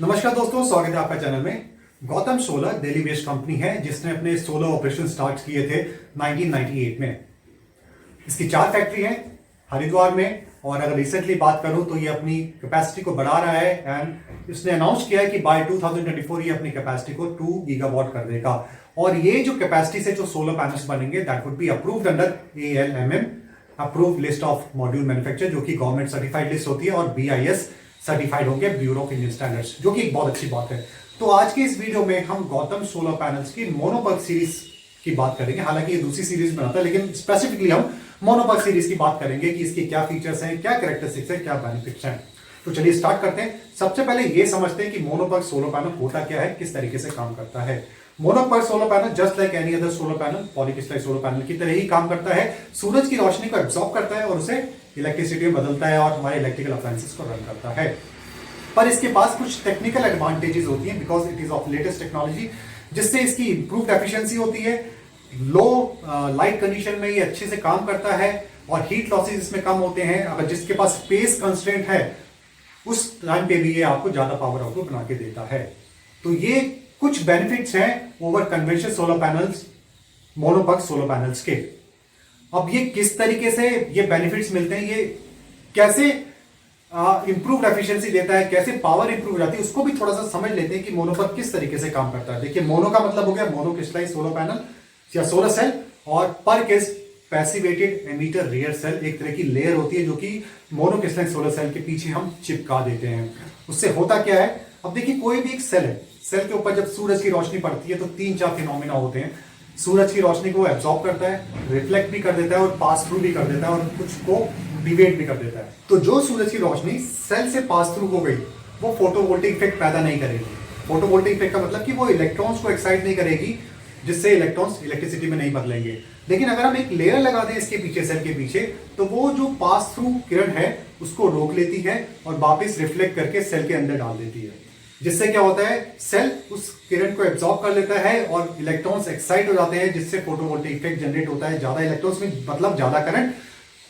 नमस्कार दोस्तों, स्वागत है आपका चैनल में। Gautam solar Delhi based company है जिसने अपने सोलर ऑपरेशन स्टार्ट किए थे 1998 में। इसकी 4 फैक्ट्री हैं हरिद्वार में, और अगर रिसेंटली बात करूं तो ये अपनी कैपेसिटी को बढ़ा रहा है एंड इसने अनाउंस किया है कि बाय 2024 ये अपनी कैपेसिटी को 2 गीगावाट कर देगा। और ये जो कैपेसिटी से जो सोलर पैनल्स बनेंगे that would be approved under ALMM, approved list of module manufacture, जो कि गवर्नमेंट सर्टिफाइड लिस्ट होती है, और BIS सर्टिफाइड होंगे, ब्यूरो ऑफ इंडियन स्टैंडर्ड्स, जो कि एक बहुत अच्छी बात है। तो आज के इस वीडियो में हम गौतम सोलर पैनल्स की मोनोपल्स सीरीज की बात करेंगे। हालांकि ये दूसरी सीरीज बनाता है, लेकिन स्पेसिफिकली हम मोनोपल्स सीरीज की बात करेंगे कि इसके क्या फीचर्स हैं, क्या कैरेक्टरिस्टिक्स हैं, क्या बेनिफिट्स हैं। तो चलिए स्टार्ट करते हैं। सबसे पहले ये समझते हैं कि मोनोपल्स सोलर पैनल होता क्या है, किस तरीके से काम करता है। Monopulse solar panel just like any other solar panel, polycrystalline solar panel की तरह ही काम करता है। सूरज की रोशनी को एब्जॉर्ब करता है और उसे इलेक्ट्रिसिटी में बदलता है और हमारे इलेक्ट्रिकल अप्लायंसेस को रन करता है। पर इसके पास कुछ टेक्निकल एडवांटेजेस होती हैं because it is of latest technology, जिससे इसकी इंप्रूव्ड एफिशिएंसी होती है। लो लाइट कंडीशन में ये अच्छे से काम करता है और हीट लॉसेस इसमें कम होते हैं। अगर जिसके पास स्पेस कंस्ट्रेंट है उस टाइम पे भी ये आपको ज्यादा पावर आउटपुट बना के देता है। तो ये कुछ बेनिफिट्स हैं over conventional solar panels, monopulse solar panels के। अब ये किस तरीके से ये बेनिफिट्स मिलते हैं, ये कैसे इंप्रूव्ड एफिशिएंसी देता है, कैसे पावर इंप्रूव हो जाती है, उसको भी थोड़ा सा समझ लेते हैं कि मोनोपल किस तरीके से काम करता है। देखिए, मोनो का मतलब हो गया मोनोक्रिस्टलाइन सोलर पैनल या सोलर सेल, और पर केस पैसिवेटेड एमिटर रियर सेल, एक तरह की लेयर होती है जो कि मोनोक्रिस्टलाइन सोलर सेल के पीछे हम चिपका देते हैं। उससे होता क्या है, अब देखिए कोई भी एक सेल है, सेल के ऊपर जब सूरज की रोशनी पड़ती है तो 3-4 फिनोमेना होते हैं। सूरज की रोशनी को एब्जॉर्ब करता है, रिफ्लेक्ट भी कर देता है और पास थ्रू भी कर देता है, और कुछ को डिवेट भी कर देता है। तो जो सूरज की रोशनी सेल से पास थ्रू हो गई वो फोटोवोल्टिक इफेक्ट पैदा नहीं करेगी। फोटोवोल्टिक इफेक्ट का मतलब कि वो इलेक्ट्रॉन्स को एक्साइट नहीं करेगी, जिससे इलेक्ट्रॉन्स इलेक्ट्रिसिटी में नहीं बदलेंगे। लेकिन अगर हम एक लेयर लगा दें इसके पीछे, सेल के पीछे, तो वो जो पास थ्रू किरण है उसको रोक लेती है और वापस रिफ्लेक्ट करके सेल के अंदर डाल देती है। जिससे क्या होता है, सेल उस किरण को एब्जॉर्ब कर लेता है और इलेक्ट्रॉन्स एक्साइट हो जाते हैं, जिससे फोटोवोल्टिक इफेक्ट जनरेट होता है। ज्यादा इलेक्ट्रॉन्स में मतलब ज्यादा करंट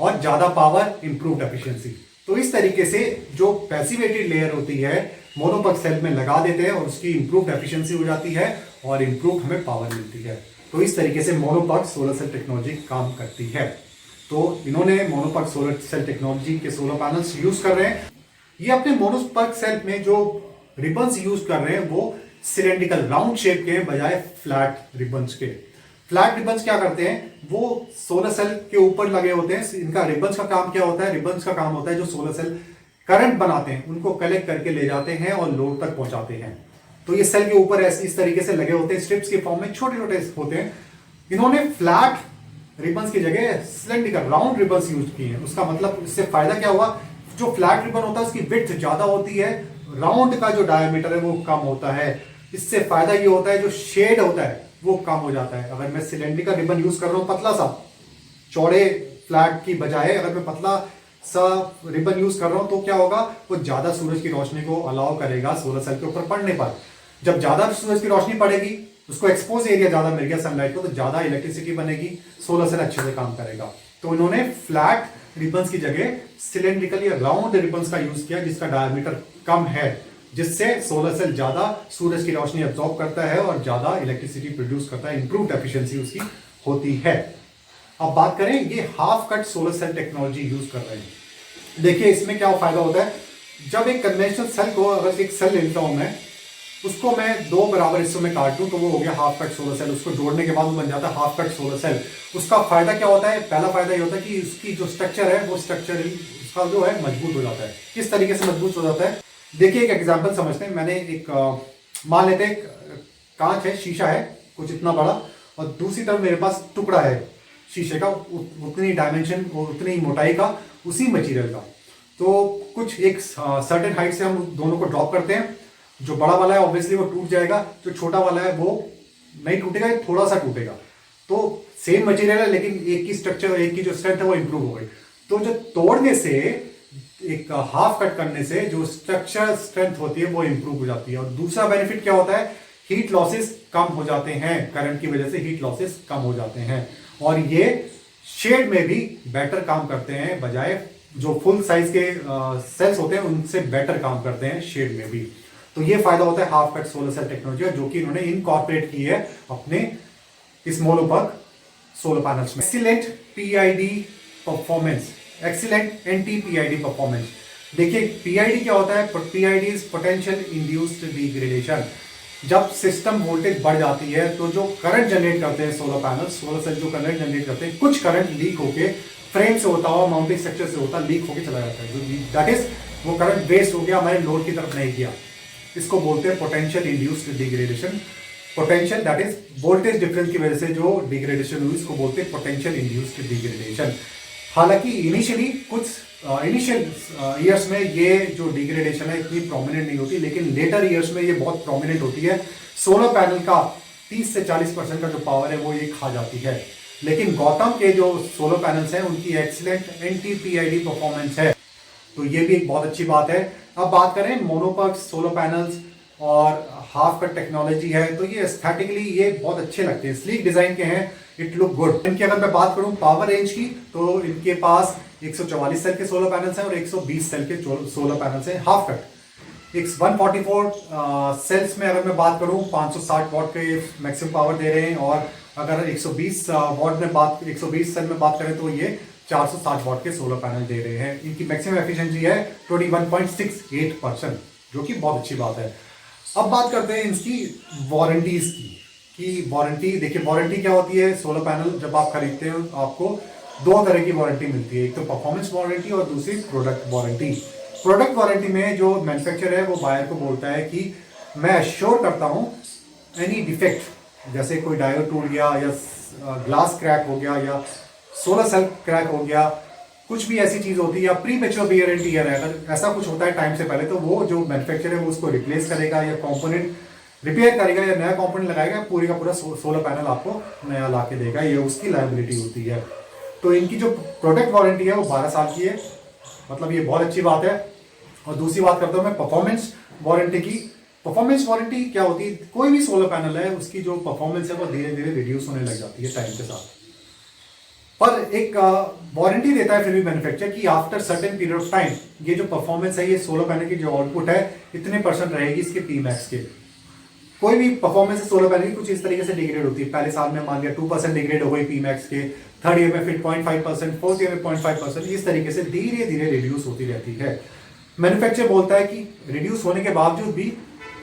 और ज्यादा पावर, इंप्रूव्ड एफिशिएंसी। तो इस तरीके से जो पैसिवेटेड लेयर होती है मोनोपल्स सेल में लगा देते हैं और उसकी इंप्रूव्ड एफिशिएंसी हो जाती है और इंप्रूव्ड हमें पावर मिलती है। तो इस तरीके से मोनोपल्स सोलर सेल टेक्नोलॉजी काम करती है। तो इन्होंने मोनोपल्स सोलर सेल टेक्नोलॉजी के सोलर पैनल्स यूज कर रहे हैं। ये अपने मोनोपल्स सेल में जो रिबन्स यूज कर रहे हैं वो सिलेंड्रिकल राउंड शेप के बजाय फ्लैट रिबन्स के। फ्लैट रिबन्स क्या करते हैं, वो सोलर सेल के ऊपर लगे होते हैं। इनका रिबन्स का काम क्या होता है, रिबन्स का काम होता है जो सोलर सेल करंट बनाते हैं उनको कलेक्ट करके ले जाते हैं और लोड तक पहुंचाते हैं। तो ये सेल के ऊपर ऐसे इस तरीके से लगे होते हैं, स्ट्रिप्स के फॉर्म में छोटे छोटे होते हैं। इन्होंने फ्लैट रिबन्स की जगह सिलेंड्रिकल राउंड रिबन्स यूज किए हैं। उसका मतलब इससे फायदा क्या हुआ, जो फ्लैट रिबन होता है उसकी विड्थ ज्यादा होती है, राउंड का जो डायमीटर है वो कम होता है। इससे फायदा ये होता है जो शेड होता है वो कम हो जाता है। अगर मैं सिलेंड्रिकल रिबन यूज कर रहा हूं पतला सा, चौड़े फ्लैट की बजाय अगर मैं पतला सा रिबन यूज कर रहा हूं तो क्या होगा, वो ज्यादा सूरज की रोशनी को अलाउ करेगा सोलर सेल के ऊपर पड़ने पर। जब ज्यादा सूरज की रोशनी पड़ेगी, उसको एक्सपोज एरिया ज्यादा मिल गया सनलाइट को, तो ज्यादा इलेक्ट्रिसिटी बनेगी, सोलर सेल अच्छे से काम करेगा। तो इन्होंने फ्लैट रिबन्स की जगह सिलेंड्रिकल या राउंड रिबन्स का यूज किया जिसका डायमीटर कम है, जिससे सोलर सेल ज्यादा सूरज की रोशनी एब्जॉर्ब करता है और ज्यादा इलेक्ट्रिसिटी प्रोड्यूस करता है। इंप्रूव्ड एफिशिएंसी उसकी होती है। अब बात करें, ये half cut solar cell technology use कर रहे हैं। देखिए इसमें क्या फायदा होता है, जब एक कन्वेंशनल सेल को, अगर एक सेल लेता हूं मैं, उसको मैं 2 बराबर हिस्सों में काट दूं तो वो हो गया हाफ कट सोलर सेल। उसको जोड़ने के बाद वो बन जाता है हाफ कट सोलर सेल। उसका फायदा क्या होता है, पहला फायदा ये होता है कि उसकी जो स्ट्रक्चर है वो स्ट्रक्चर उसका जो है मजबूत हो जाता है। किस तरीके से मजबूत हो जाता है, देखिए एक एग्जांपल समझते हैं। मैंने एक मान लेते हैं कांच है, शीशा है कुछ इतना बड़ा, और दूसरी तरफ मेरे पास टुकड़ा है शीशे का, उतनी डायमेंशन और उतनी मोटाई का, उसी मटेरियल का। तो कुछ एक सर्टेन हाइट से हम दोनों को ड्रॉप करते हैं। जो बड़ा वाला है ऑब्वियसली वो टूट जाएगा, जो छोटा वाला है वो नहीं टूटेगा, थोड़ा सा टूटेगा। तो सेम मटेरियल है लेकिन एक की स्ट्रक्चर और एक की जो स्ट्रेंथ है वो इंप्रूव हो गई। तो जो तोड़ने से, एक हाफ कट करने से जो स्ट्रक्चर स्ट्रेंथ होती है वो इंप्रूव हो जाती है। और दूसरा बेनिफिट क्या होता है, हीट लॉसेस कम हो जाते हैं, करंट की वजह से हीट लॉसेस कम हो जाते हैं। और ये शेड में भी बेटर काम करते हैं, बजाय जो फुल साइज के सेल्स होते हैं उनसे बेटर काम करते हैं शेड में भी। तो ये फायदा होता है half cut solar cell technology का, जो कि इन्होंने इनकॉर्पोरेट की है अपने इस मोनोपक सोलर पैनल्स में। Excellent PID performance, excellent anti PID performance. देखिए पीआईडी क्या होता है? PID is potential induced degradation. जब सिस्टम वोल्टेज बढ़ जाती है तो जो करंट जनरेट करते हैं सोलर पैनल, सोलर सेल जो करंट जनरेट करते हैं, कुछ करंट लीक होके फ्रेम से होता हुआ माउंटिंग स्ट्रक्चर से होता लीक होके चला जाता है, दैट इज वो करंट वेस्ट हो गया, हमारे लोड की तरफ नहीं गया। इसको बोलते हैं potential induced degradation. Potential that is voltage difference की वजह से जो डिग्रेडेशन हुई, इसको बोलते हैं पोटेंशियल इंड्यूस्ड डिग्रेडेशन। हालांकि इनिशियली कुछ इनिशियल ईयर्स में ये जो डिग्रेडेशन है इतनी प्रोमिनेंट नहीं होती, लेकिन लेटर ईयर्स में ये बहुत प्रोमिनेंट होती है। सोलर पैनल का 30 से 40% का जो पावर है वो ये खा जाती है। लेकिन गौतम के जो सोलर पैनल्स हैं उनकी एक्सीलेंट एंटी पीआईडी परफॉर्मेंस है, तो ये भी एक बहुत अच्छी बात है। अब बात करें मोनोपक सोलर पैनल्स और हाफ कट टेक्नोलॉजी है, तो ये एस्थेटिकली ये बहुत अच्छे लगते हैं, स्लीक डिजाइन के हैं, इट लुक गुड। इनकी अगर मैं बात करूं पावर रेंज की, तो इनके पास 144 सेल के सोलर पैनल्स हैं और 120 सेल के सोलर पैनल्स हैं हाफ कट। 144 सेल्स में अगर मैं बात करूं 560 वॉट के मैक्सिमम पावर दे रहे हैं, और अगर 120 वॉट में बात 120 सेल में बात करें तो ये 460 वॉट के सोलर पैनल दे रहे हैं। इनकी मैक्सिमम एफिशिएंसी है 21.68%, जो कि बहुत अच्छी बात है। अब बात करते हैं इसकी वारंटीज की, कि वारंटी देखिए वारंटी क्या होती है। सोलर पैनल जब आप खरीदते हो आपको दो तरह की वारंटी मिलती है, एक तो परफॉर्मेंस वारंटी और दूसरी प्रोडक्ट वारंटी। प्रोडक्ट वारंटी में जो मैन्युफैक्चरर है वो बायर को बोलता है कि मैं एश्योर करता हूं एनी डिफेक्ट, जैसे कोई डायोड टूट गया या ग्लास क्रैक हो गया या सोलर सेल क्रैक हो गया, कुछ भी ऐसी चीज होती है, या pre mature wear and tear है, अगर ऐसा कुछ होता है टाइम से पहले, तो वो जो मैन्युफैक्चरर है वो उसको रिप्लेस करेगा या कंपोनेंट रिपेयर करेगा या नया कंपोनेंट लगाएगा, पूरी का पूरा सोलर पैनल आपको नया ला के देगा, ये उसकी लायबिलिटी होती है। तो इनकी जो प्रोडक्ट वारंटी है वो 12 साल की है, मतलब ये बहुत अच्छी बात है। और दूसरी बात करता हूं मैं परफॉर्मेंस वारंटी की। परफॉर्मेंस वारंटी क्या होती है? कोई भी सोलर पैनल है उसकी जो परफॉर्मेंस है वो धीरे धीरे रिड्यूस होने लग जाती है टाइम के साथ, पर एक वारंटी देता है फिर भी मैन्युफैक्चरर कि after certain period of time ये जो परफॉर्मेंस है, ये सोलर पैनल की जो आउटपुट है इतने % रहेगी इसके पीमैक्स के। कोई भी परफॉर्मेंस सोलर पैनल की कुछ इस तरीके से डिग्रेड होती है, पहले साल में मान लिया 2% डिग्रेड हो गई पीमैक्स के, थर्ड ईयर में फिर 0.5%, फोर्थ ईयर में 0.5%, इस तरीके से धीरे धीरे रिड्यूस होती रहती है। मैन्युफैक्चरर बोलता है कि रिड्यूस होने के बावजूद भी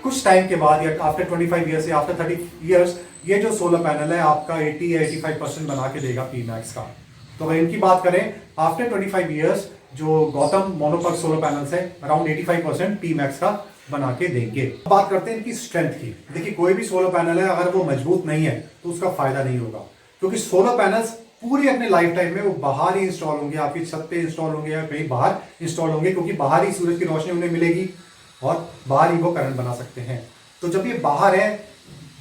कुछ टाइम के बाद या आफ्टर 25 ईयर्स या आफ्टर 30 ईयर्स ये जो सोलर पैनल है आपका 80 या 85% बना के देगा पीमैक्स का। तो अगर इनकी बात करें आफ्टर 25 ईयर्स जो गौतम मोनोपक सोलर पैनल्स है अराउंड 85% पीमैक्स का बना के देंगे। बात करते हैं इनकी स्ट्रेंथ की। देखिए कोई भी सोलर पैनल है अगर वो मजबूत नहीं है तो उसका फायदा नहीं होगा, क्योंकि सोलर पैनल्स पूरी अपने लाइफ टाइम में वो बाहर ही इंस्टॉल होंगे, आपकी छत पे इंस्टॉल होंगे या कहीं बाहर इंस्टॉल होंगे, क्योंकि बाहर ही सूरज की रोशनी उन्हें मिलेगी और बाहर ही वो करंट बना सकते हैं। तो जब ये बाहर है,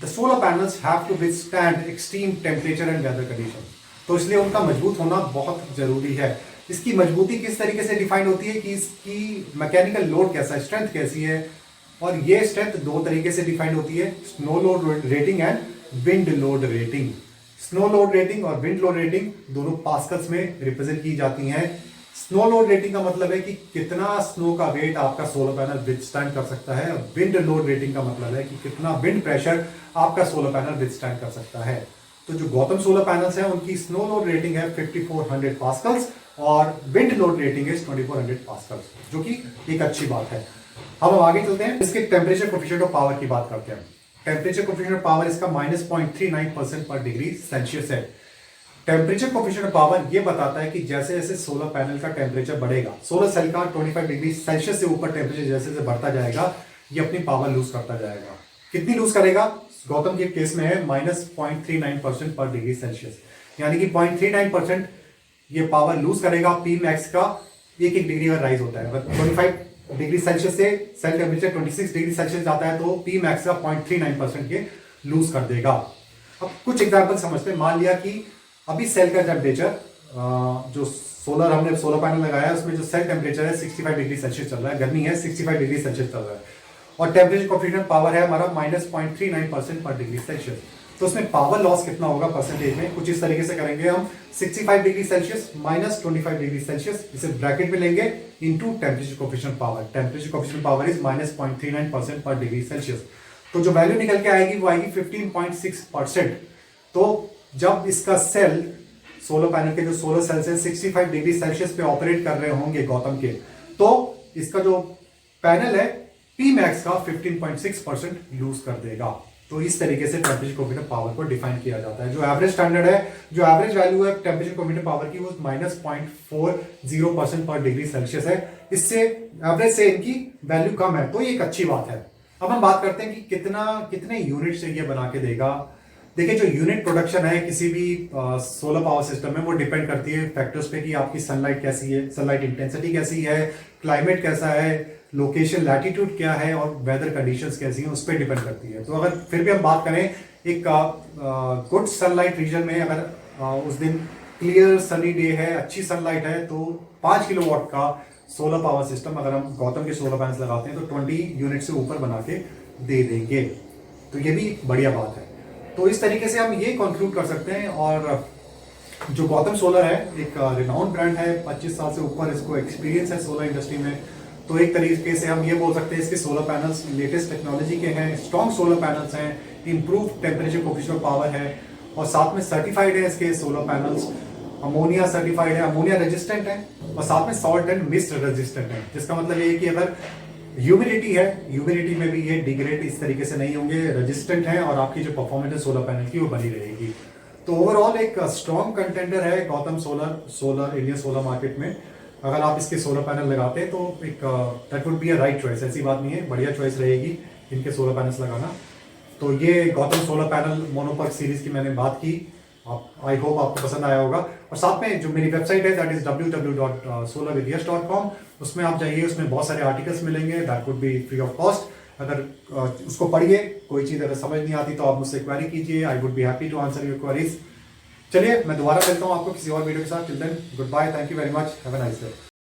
the solar panels have to withstand extreme temperature and weather condition, तो इसलिए उनका मजबूत होना बहुत जरूरी है। इसकी मजबूती किस तरीके से डिफाइन होती है कि इसकी मैकेनिकल लोड कैसा है, स्ट्रेंथ कैसी है, और ये स्ट्रेंथ दो तरीके से डिफाइन होती है, snow load rating and wind load rating. Snow load rating और विंड लोड रेटिंग दोनों पास्कल्स में रिप्रेजेंट की जाती हैं। स्नो लोड रेटिंग का मतलब है कि कितना स्नो का वेट आपका सोलर पैनल विथस्टैंड कर सकता है, विंड लोड रेटिंग का मतलब है कि कितना विंड प्रेशर आपका सोलर पैनल विथस्टैंड कर सकता है। तो जो गौतम सोलर पैनल्स हैं उनकी स्नो लोड रेटिंग है 5400 पास्कल्स और विंड लोड रेटिंग है 2400 पास्कल्स, जो कि एक अच्छी बात है। अब हम आगे चलते हैं, इसके टेम्परेचर कोफिशिएंट ऑफ पावर की बात करते हैं। टेम्परेचर कोफिशिएंट ऑफ पावर इसका -0.39% पर डिग्री सेल्सियस है। टेम्परेचर कोफिशिएंट ऑफ पावर ये बताता है कि जैसे जैसे सोलर पैनल का टेम्परेचर बढ़ेगा, सोलर सेल का 25 डिग्री सेल्सियस से ऊपर टेम्परेचर जैसे जैसे बढ़ता जाएगा, ये अपनी पावर लूज करता जाएगा। कितनी लूज करेगा? गौतम के केस में है -0.39% पर डिग्री सेल्सियस, यानी कि 0.39% ये पावर लूज करेगा। पी मैक्स का एक डिग्री अगर राइज होता है, अगर 25 डिग्री सेल्सियस से सेल टेम्परेचर 26 डिग्री सेल्सियस जाता है तो पी मैक्स का 0.39% ये लूज कर देगा। अब कुछ एग्जाम्पल समझते हैं। मान लिया कि अभी सेल का टेम्परेचर जो हमने सोलर पैनल लगाया है उसमें जो सेल टेम्परेचर है 65 डिग्री सेल्सियस चल रहा है, गर्मी है 65 डिग्री सेल्सियस चल रहा है, और टेम्परेचर कोफिशिएंट पावर है हमारा -0.39% पर डिग्री सेल्सियस। तो उसमें पावर लॉस कितना होगा परसेंटेज में, कुछ इस तरीके से करेंगे हम। 65 degree Celsius minus 25 degree Celsius, इसे ब्रैकेट में लेंगे into temperature coefficient power. Temperature coefficient power is -0.39% पर डिग्री सेल्सियस। तो जो वैल्यू निकल के आएगी वो आएगी 15.6%। तो जब इसका सेल, सोलर पैनल के जो सोलर सेल्स हैं 65 डिग्री सेल्सियस पे ऑपरेट कर रहे होंगे गौतम के, तो इसका जो पैनल है पी मैक्स का 15.6% लूज कर देगा। तो इस तरीके से टेम्परेचर कोफिशिएंट पावर को डिफाइन किया जाता है। जो एवरेज स्टैंडर्ड है, जो एवरेज वैल्यू है टेम्परेचर कोफिशिएंट पावर की, वो -0.40% पर डिग्री सेल्सियस है। इससे एवरेज से इनकी वैल्यू कम है, तो ये एक अच्छी बात है। अब हम बात करते हैं कि कितने यूनिट से ये बना के देगा। देखिए, जो यूनिट प्रोडक्शन है किसी भी सोलर पावर सिस्टम में, वो डिपेंड करती है फैक्टर्स पे कि आपकी सनलाइट कैसी है, सनलाइट इंटेंसिटी कैसी है, क्लाइमेट कैसा है, लोकेशन लैटिट्यूड क्या है और वेदर कंडीशंस कैसी हैं, उस पर डिपेंड करती है। तो अगर फिर भी हम बात करें एक गुड सनलाइट रीजन में, अगर उस दिन क्लियर सनी डे है, अच्छी सनलाइट है, तो 5 किलोवाट का सोलर पावर सिस्टम अगर हम गौतम के सोलर पैनल्स लगाते हैं तो 20 यूनिट से ऊपर बना के दे देंगे। तो ये भी बढ़िया बात है। तो इस तरीके से हम ये कंक्लूड कर सकते हैं। और जो गौतम सोलर है एक रिनाउंड ब्रांड है, 25 साल से ऊपर इसको एक्सपीरियंस है सोलर इंडस्ट्री में। तो एक तरीके से हम ये बोल सकते हैं इसके सोलर पैनल्स लेटेस्ट टेक्नोलॉजी के हैं, स्ट्रॉन्ग सोलर पैनल्स हैं, इम्प्रूव टेम्परेचर कोफिशिएंट पावर है, और साथ में सर्टिफाइड है इसके सोलर पैनल्स, अमोनिया सर्टिफाइड है, अमोनिया रेजिस्टेंट है, और साथ में सॉल्ट एंड मिस्ट रेजिस्टेंट है। जिसका मतलब ये है कि अगर ह्यूमिडिटी है, ह्यूमिडिटी में भी ये डिग्रेड इस तरीके से नहीं होंगे, रेजिस्टेंट है, और आपकी जो परफॉर्मेंस है सोलर पैनल की वो बनी रहेगी। तो ओवरऑल एक स्ट्रॉन्ग कंटेंडर है Gautam solar Indian solar market में। अगर आप इसके सोलर पैनल लगाते हैं तो एक that would be a right choice, ऐसी बात नहीं है, बढ़िया चॉइस रहेगी इनके सोलर पैनल्स लगाना। तो ये Gautam solar panel mono PERC series की मैंने बात की, आई होप आपको पसंद आया होगा। और साथ में जो मेरी वेबसाइट है दैट इज www.solarvidyas.com, उसमें आप जाइए, उसमें बहुत सारे आर्टिकल्स मिलेंगे, that would be free of cost. अगर उसको पढ़िए, कोई चीज़ अगर समझ नहीं आती तो आप मुझसे क्वेरी कीजिए, I would be happy to answer your queries. चलिए, मैं दोबारा मिलता हूँ आपको किसी और वीडियो के साथ। Till then, good bye, thank you very much, have a nice day.